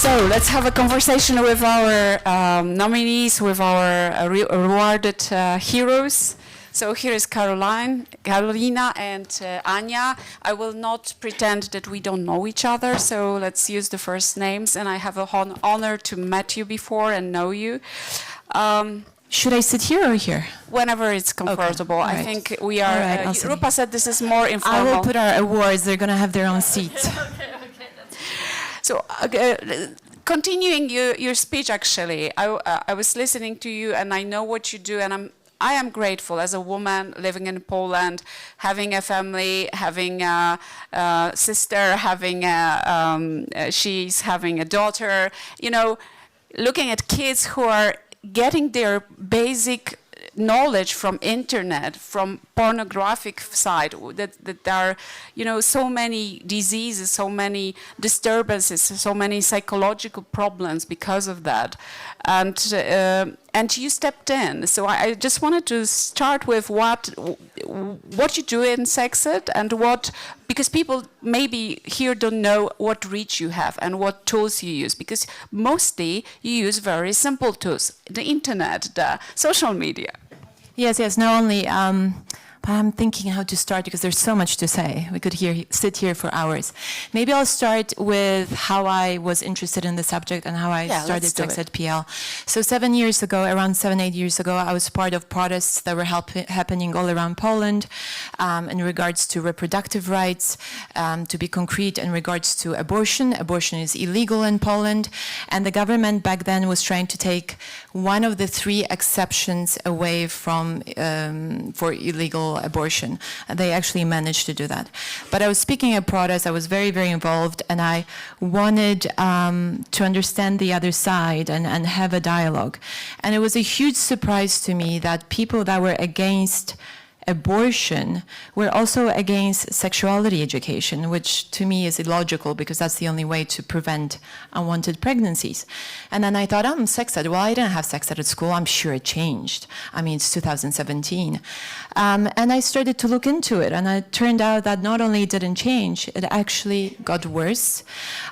So let's have a conversation with our nominees, with our rewarded heroes. So here is Carolina and Anya. I will not pretend that we don't know each other, so let's use the first names. And I have a honor to met you before and know you. Should I sit here or here? Whenever it's comfortable. Okay. I think we are, Rupa said this is more informal. I will put our awards, they're going to have their own seats. So, continuing your speech, actually, I was listening to you, and I know what you do, and I am grateful as a woman living in Poland, having a family, having a sister, she's having a daughter. You know, looking at kids who are getting their basic knowledge from internet, from pornographic side, that there are, you know, so many diseases, so many disturbances, so many psychological problems because of that, and you stepped in. So I just wanted to start with what you do in Sexed, and because people maybe here don't know what reach you have and what tools you use, because mostly you use very simple tools, the internet, the social media. Yes, not only, but I'm thinking how to start because there's so much to say. We could sit here for hours. Maybe I'll start with how I was interested in the subject and how I started sexedpl. So 7 years ago, around 7-8 years ago, I was part of protests that were happening all around Poland in regards to reproductive rights, to be concrete in regards to abortion. Abortion is illegal in Poland, and the government back then was trying to take one of the 3 exceptions away from for illegal abortion. They actually managed to do that. But I was speaking at protests, I was very, very involved, and I wanted to understand the other side and have a dialogue. And it was a huge surprise to me that people that were against abortion were also against sexuality education, which to me is illogical because that's the only way to prevent unwanted pregnancies. And then I thought, I'm sex ed. Well, I didn't have sex ed at school. I'm sure it changed. I mean, it's 2017. And I started to look into it, and it turned out that not only it didn't change, it actually got worse.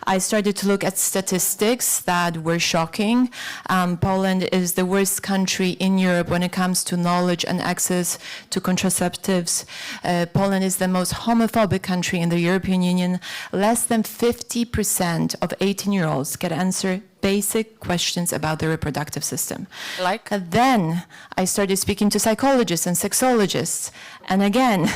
I started to look at statistics that were shocking. Poland is the worst country in Europe when it comes to knowledge and access to contraceptives. Poland is the most homophobic country in the European Union. Less than 50% of 18-year-olds can answer basic questions about the reproductive system. Like? And then I started speaking to psychologists and sexologists. And again,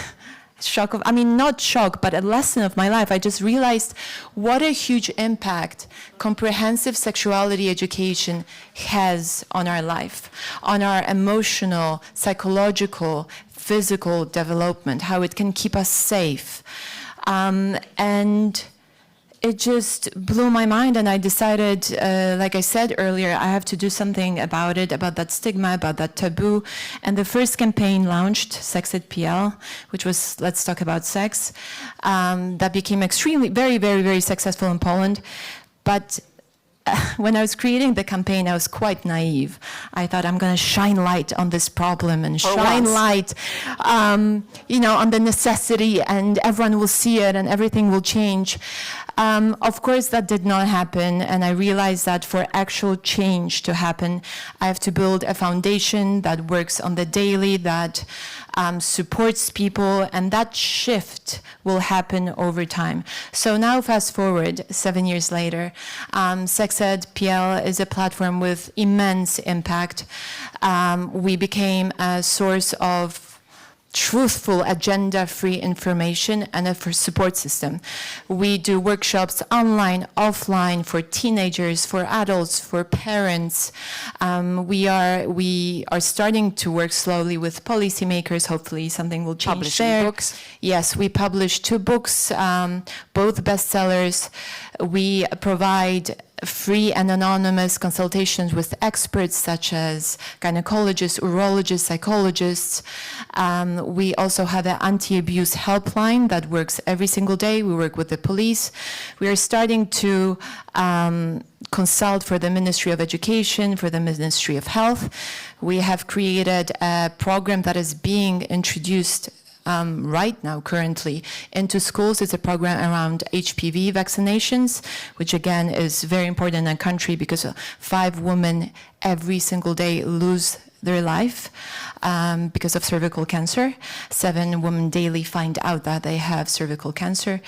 not shock, but a lesson of my life. I just realized what a huge impact comprehensive sexuality education has on our life, on our emotional, psychological, physical development, how it can keep us safe. And it just blew my mind, and I decided, like I said earlier, I have to do something about it, about that stigma, about that taboo. And the first campaign launched, sexedpl, which was Let's Talk About Sex, that became very, very, very successful in Poland. But when I was creating the campaign, I was quite naive. I thought I'm going to shine light on this problem and shine light, on the necessity, and everyone will see it and everything will change. Of course, that did not happen, and I realized that for actual change to happen, I have to build a foundation that works on the daily, that supports people, and that shift will happen over time. So now, fast forward 7 years later, sexedpl is a platform with immense impact. We became a source of truthful, agenda-free information and a support system. We do workshops online, offline, for teenagers, for adults, for parents. We are starting to work slowly with policymakers. Hopefully something will change Publishing there. Books. Yes, we published 2 books, both bestsellers. We provide free and anonymous consultations with experts such as gynecologists, urologists, psychologists. We also have an anti-abuse helpline that works every single day. We work with the police. We are starting to consult for the Ministry of Education, for the Ministry of Health. We have created a program that is being introduced right now, currently, into schools. It's a program around HPV vaccinations, which again is very important in a country because 5 women every single day lose their life because of cervical cancer. 7 women daily find out that they have cervical cancer.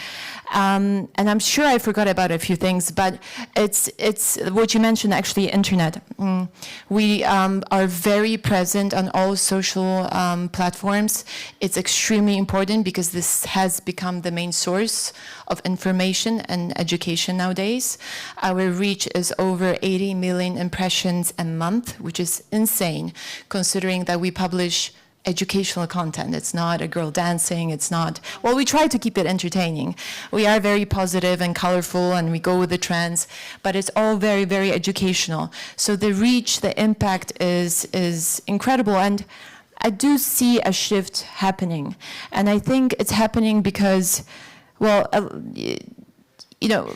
And I'm sure I forgot about a few things, but it's what you mentioned, actually, internet. We are very present on all social platforms. It's extremely important because this has become the main source of information and education nowadays. Our reach is over 80 million impressions a month, which is insane, considering that we publish educational content. It's not a girl dancing, it's not, well, we try to keep it entertaining. We are very positive and colorful and we go with the trends, but it's all very, very educational. So the reach, the impact is incredible. And I do see a shift happening. And I think it's happening because, well, you know,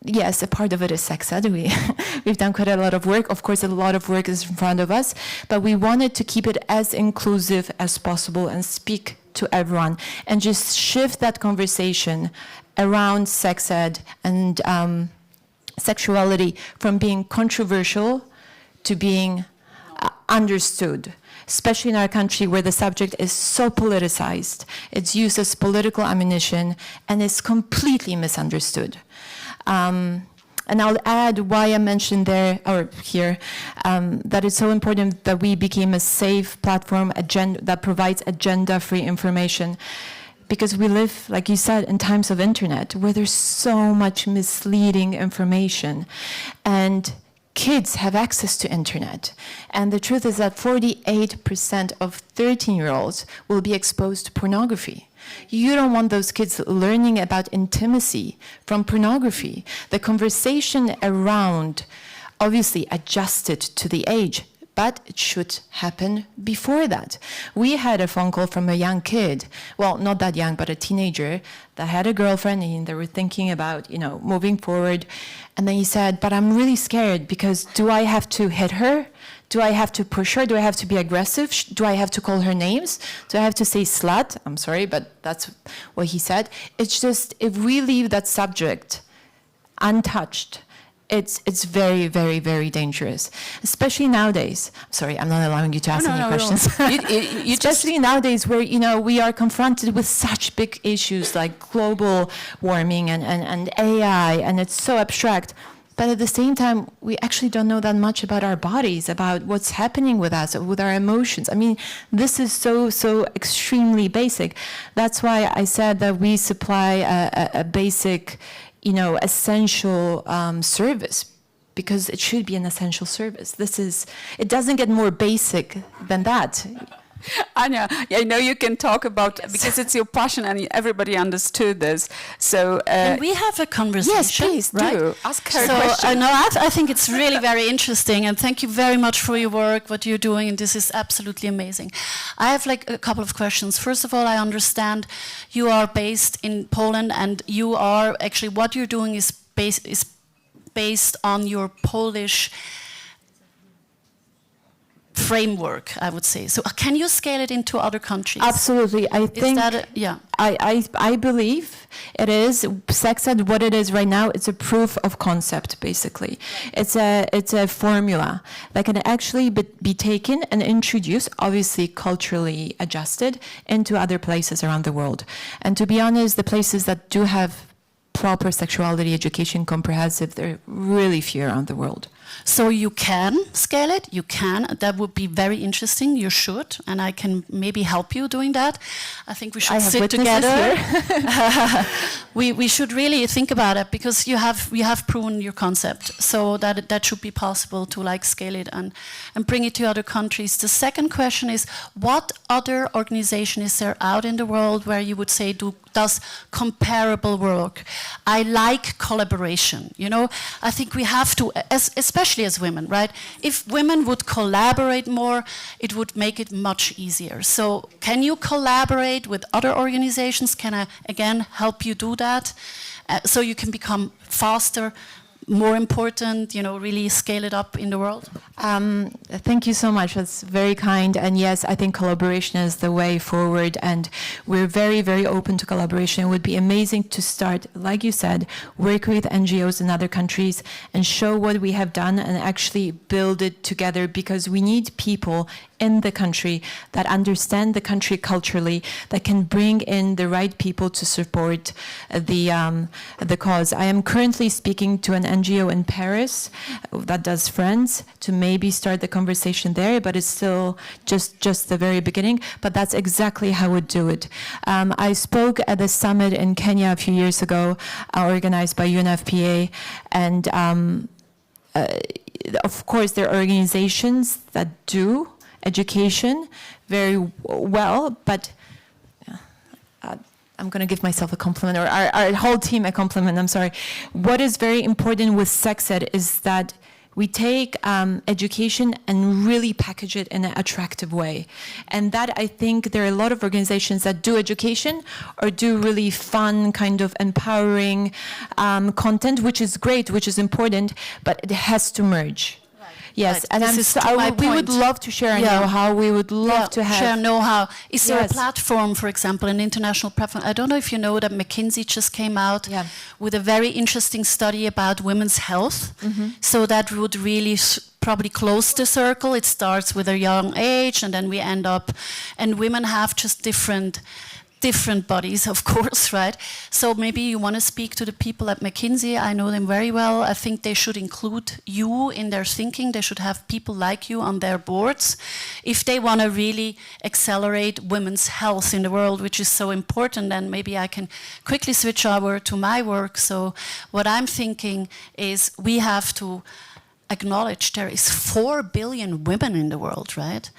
yes, a part of it is sex ed. We've done quite a lot of work. Of course, a lot of work is in front of us, but we wanted to keep it as inclusive as possible and speak to everyone and just shift that conversation around sex ed and sexuality from being controversial to being understood, especially in our country where the subject is so politicized. It's used as political ammunition and is completely misunderstood. And I'll add why I mentioned there, or here, that it's so important that we became a safe platform that provides agenda-free information. Because we live, like you said, in times of internet where there's so much misleading information. And kids have access to internet. And the truth is that 48% of 13-year-olds will be exposed to pornography. You don't want those kids learning about intimacy from pornography. The conversation around, obviously adjusted to the age, but it should happen before that. We had a phone call from a young kid, well, not that young, but a teenager that had a girlfriend and they were thinking about, you know, moving forward. And then he said, but I'm really scared because do I have to hit her? Do I have to push her? Do I have to be aggressive? Do I have to call her names? Do I have to say slut? I'm sorry, but that's what he said. It's just, if we leave that subject untouched, it's very, very, very dangerous, especially nowadays. Sorry, I'm not allowing you to ask any questions. Especially nowadays where, you know, we are confronted with such big issues like global warming and AI, and it's so abstract. But at the same time, we actually don't know that much about our bodies, about what's happening with us, with our emotions. I mean, this is so extremely basic. That's why I said that we supply a basic, you know, essential service, because it should be an essential service. It doesn't get more basic than that. Anya, I know you can talk about, because it's your passion and everybody understood this. So can we have a conversation? Yes, please do. Ask her a question. I think it's really very interesting, and thank you very much for your work, what you're doing, and this is absolutely amazing. I have like a couple of questions. First of all, I understand you are based in Poland, and you are actually, what you're doing is based on your Polish framework, I would say. So can you scale it into other countries? Absolutely. I think I believe it is. Sex ed, what it is right now, it's a proof of concept, basically. Right. It's a formula that can actually be taken and introduced, obviously culturally adjusted, into other places around the world. And to be honest, the places that do have proper sexuality education, comprehensive, there are really few around the world. So you can scale it, you can. That would be very interesting, you should, and I can maybe help you doing that. I think we should sit together. We should really think about it, because you have proven your concept, so that should be possible to like scale it and bring it to other countries. The second question is, what other organization is there out in the world where you would say does comparable work? I like collaboration, you know. I think we have to, especially as women, right? If women would collaborate more, it would make it much easier. So can you collaborate with other organizations? Can I, again, help you do that? So you can become faster, more important, you know, really scale it up in the world? Thank you so much. That's very kind. And yes, I think collaboration is the way forward. And we're very, very open to collaboration. It would be amazing to start, like you said, work with NGOs in other countries and show what we have done and actually build it together, because we need people in the country that understand the country culturally, that can bring in the right people to support the cause. I am currently speaking to an NGO in Paris that does Friends to maybe start the conversation there, but it's still just the very beginning. But that's exactly how we do it. I spoke at a summit in Kenya a few years ago, organized by UNFPA, and of course there are organizations that do education very well, but I'm going to give myself a compliment, or our whole team a compliment, I'm sorry. What is very important with sex ed is that we take education and really package it in an attractive way. And that, I think, there are a lot of organizations that do education or do really fun, kind of empowering content, which is great, which is important, but it has to merge. Yes, right. And we would love to share know-how. We would love to have share know-how. Is there a platform, for example, an international platform? I don't know if you know that McKinsey just came out with a very interesting study about women's health. So that would really probably close the circle. It starts with a young age, and then we end up, and women have just different bodies, of course, right? So maybe you want to speak to the people at McKinsey. I know them very well. I think they should include you in their thinking. They should have people like you on their boards if they want to really accelerate women's health in the world, which is so important. Then maybe I can quickly switch over to my work. So what I'm thinking is we have to acknowledge there is 4 billion women in the world, right?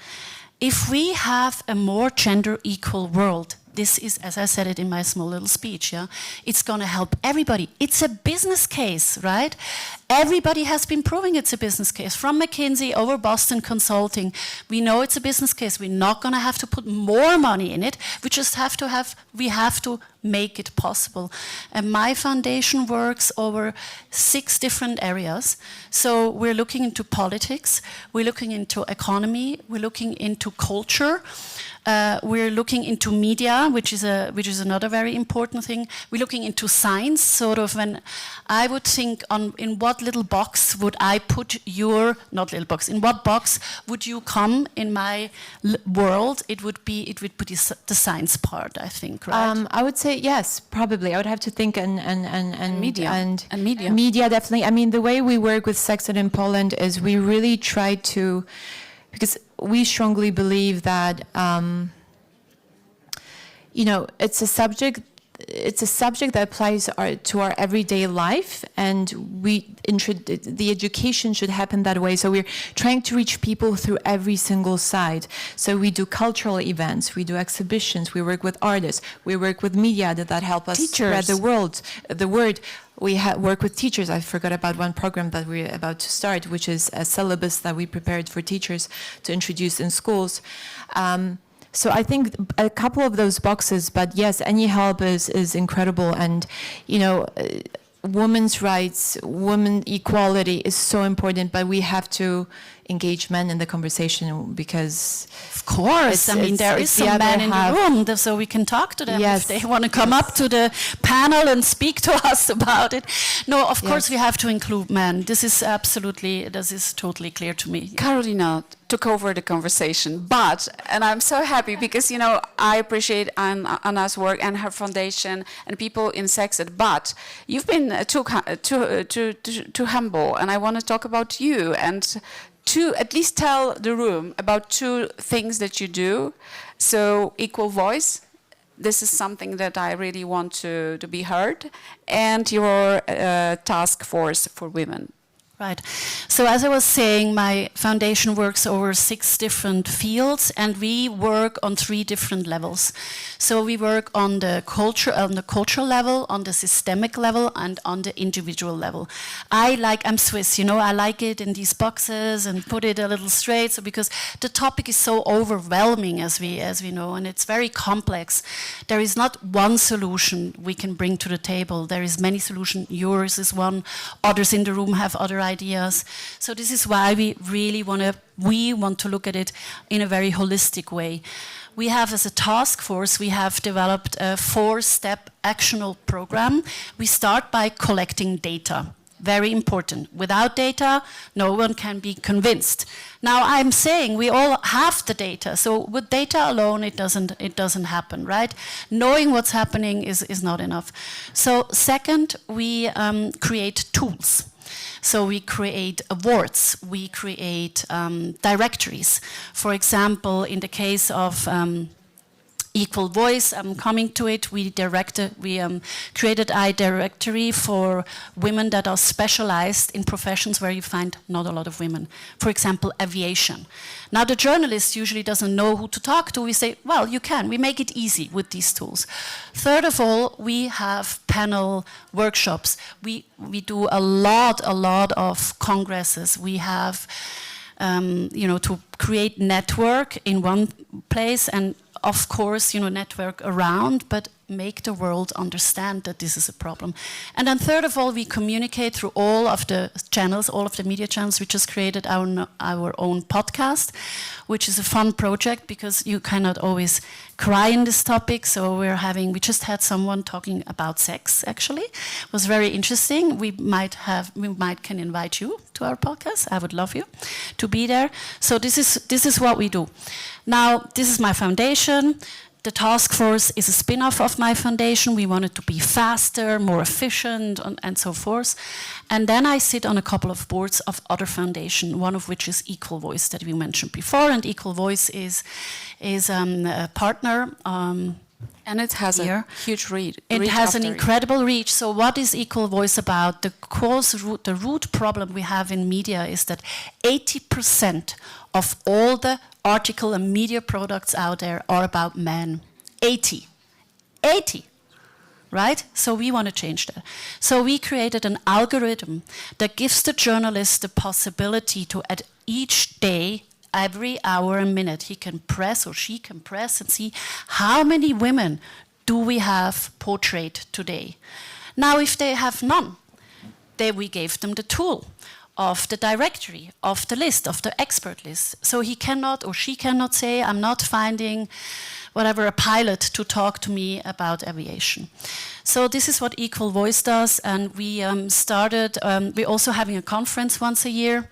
If we have a more gender equal world, this is, as I said it in my small little speech, it's going to help everybody. It's a business case, right? Everybody has been proving it's a business case. From McKinsey over Boston Consulting, we know it's a business case. We're not going to have to put more money in it. We just have to make it possible. And my foundation works over 6 different areas. So we're looking into politics, we're looking into economy, we're looking into culture, we're looking into media, which is another very important thing. We're looking into science, sort of. When I would think in what little box would I put your, not little box, in what box would you come in my world? It would be the science part, I think, right? I would say yes, probably. I would have to think and media and media. Media, definitely. I mean, the way we work with Sex Ed in Poland is we really try to, because we strongly believe that it's a subject that applies to our everyday life, and the education should happen that way. So we're trying to reach people through every single side. So we do cultural events, we do exhibitions, we work with artists, we work with media that help us spread the word. We work with teachers. I forgot about one program that we're about to start, which is a syllabus that we prepared for teachers to introduce in schools. So I think a couple of those boxes, but yes, any help is incredible. And, women's rights, women equality is so important, but we have to engage men in the conversation, because of course, there is some men in the room, so we can talk to them if they want to come up to the panel and speak to us about it. No, of course we have to include men. This is totally clear to me. Carolina took over the conversation, and I'm so happy because I appreciate Anna's work and her foundation and people in Sex Ed, but you've been too humble, and I want to talk about you and to at least tell the room about 2 things that you do. So equal voice, this is something that I really want to be heard, and your task force for women. Right. So as I was saying, my foundation works over 6 different fields, and we work on 3 different levels. So we work on the cultural level, on the systemic level, and on the individual level. I'm Swiss, you know, I like it in these boxes and put it a little straight, so because the topic is so overwhelming, as we know, and it's very complex. There is not one solution we can bring to the table. There is many solutions. Yours is one. Others in the room have other ideas. So this is why we really want to look at it in a very holistic way. We have, as a task force, we have developed a 4-step actionable program. We start by collecting data. Very important. Without data, no one can be convinced. Now, I'm saying we all have the data, so with data alone, it doesn't happen, right? Knowing what's happening is not enough. So, second, we create tools. So we create awards, we create directories. For example, in the case of Equal Voice, I'm coming to it, we created a directory for women that are specialized in professions where you find not a lot of women. For example, aviation. Now the journalist usually doesn't know who to talk to. We say, well, you can. We make it easy with these tools. Third of all, we have panel workshops. We do a lot of congresses. We have, to create network in one place, and of course, network around, but make the world understand that this is a problem. And then third of all, we communicate through all of the channels, all of the media channels. We just created our own podcast, which is a fun project because you cannot always cry in this topic. So we just had someone talking about sex, actually. It was very interesting. We can invite you to our podcast. I would love you to be there. So this is what we do. Now, this is my foundation. The task force is a spin-off of my foundation. We want it to be faster, more efficient, and so forth. And then I sit on a couple of boards of other foundations, one of which is Equal Voice that we mentioned before. And Equal Voice is a partner. And it has a huge reach. It has an incredible reach. So what is Equal Voice about? The root problem we have in media is that 80% of all the article and media products out there are about men. 80, right? So we want to change that. So we created an algorithm that gives the journalist the possibility to, at each day, every hour and minute, he can press or she can press and see how many women do we have portrayed today. Now, if they have none, then we gave them the tool of the directory, of the list, of the expert list. So he cannot or she cannot say, I'm not finding a pilot to talk to me about aviation. So this is what Equal Voice does, and we we're also having a conference once a year.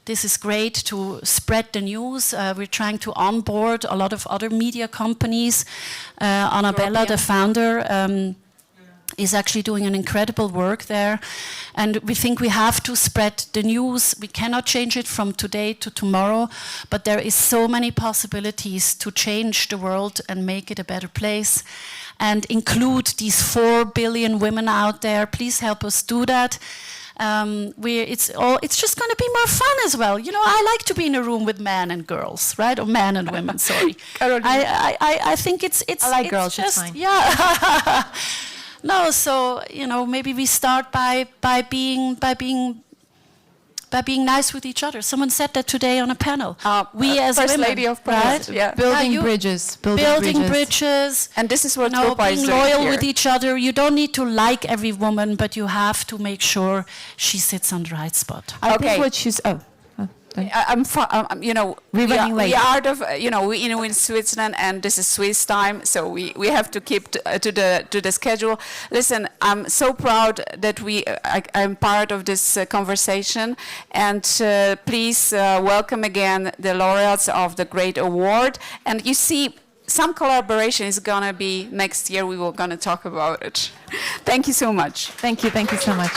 This is great to spread the news. We're trying to onboard a lot of other media companies. Annabella, the founder, is actually doing an incredible work there. And we think we have to spread the news. We cannot change it from today to tomorrow, but there is so many possibilities to change the world and make it a better place and include these 4 billion women out there. Please help us do that. It's just going to be more fun as well. I like to be in a room with men and girls, right? Or men and women, sorry. I think it's I like girls, just, it's fine. Yeah. No, so maybe we start by being nice with each other. Someone said that today on a panel. We as First women, Lady of right? Yeah. Building bridges. And this is what being loyal with each other. You don't need to like every woman, but you have to make sure she sits on the right spot. I think what she's... we're running late. We are in Switzerland, and this is Swiss time, so we have to keep to the schedule. Listen, I'm so proud that I'm part of this conversation, and please welcome again the laureates of the great award. And you see, some collaboration is gonna be next year. We will gonna talk about it. Thank you so much. Thank you so much.